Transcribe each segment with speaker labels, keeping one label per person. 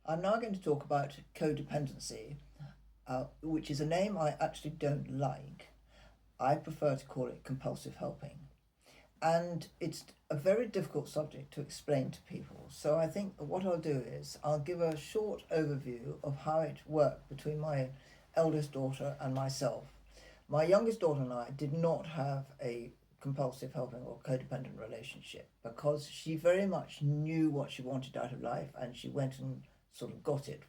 Speaker 1: I'm now going to talk about codependency, which is a name I actually don't like. I prefer to call it compulsive helping. And it's a very difficult subject to explain to people. So I think what I'll do is I'll give a short overview of how it worked between my eldest daughter and myself. My youngest daughter and I did not have a compulsive helping or codependent relationship because she very much knew what she wanted out of life and she went and sort of got it.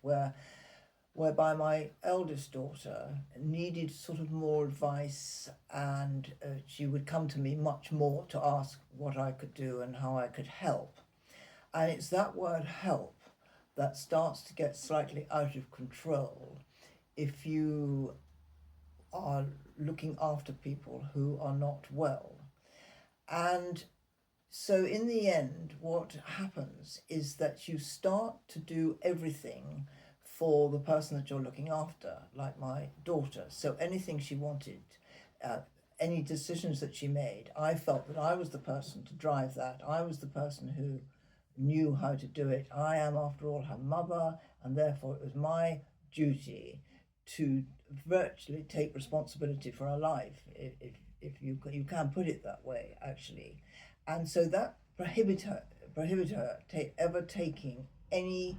Speaker 1: Whereby my eldest daughter needed sort of more advice, and she would come to me much more to ask what I could do and how I could help. And it's that word help that starts to get slightly out of control if you are looking after people who are not well. And so, in the end, what happens is that you start to do everything for the person that you're looking after, like my daughter. So, anything she wanted, uh, any decisions that she made, I felt that I was the person to drive that. I was the person who knew how to do it. I am, after all, her mother, and therefore it was my duty to virtually take responsibility for her life, if you can put it that way, actually. And so that prohibited her ever taking any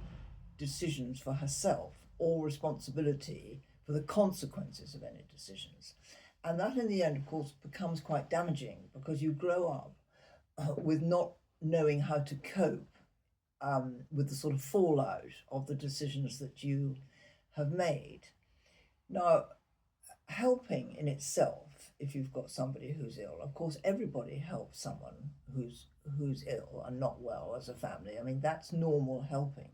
Speaker 1: decisions for herself or responsibility for the consequences of any decisions. And that, in the end, of course, becomes quite damaging because you grow up with not knowing how to cope with the sort of fallout of the decisions that you have made. Now, helping in itself, if you've got somebody who's ill, of course everybody helps someone who's ill and not well as a family. I mean, that's normal helping.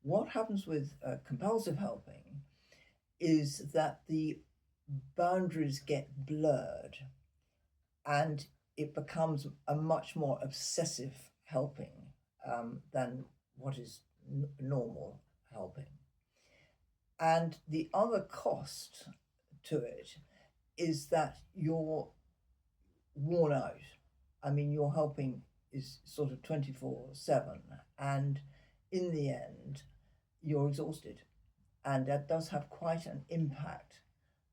Speaker 1: What happens with compulsive helping is that the boundaries get blurred and it becomes a much more obsessive helping than what is normal helping. And the other cost to it is that you're worn out. I mean, your helping is sort of 24/7, and in the end, you're exhausted. And that does have quite an impact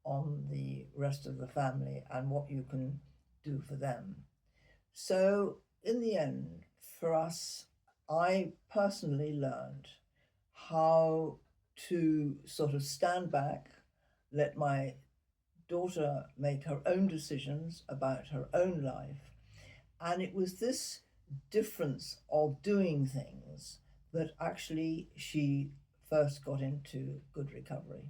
Speaker 1: on the rest of the family and what you can do for them. So, in the end, for us, I personally learned how to sort of stand back, let my daughter make her own decisions about her own life. And it was this difference of doing things that actually she first got into good recovery.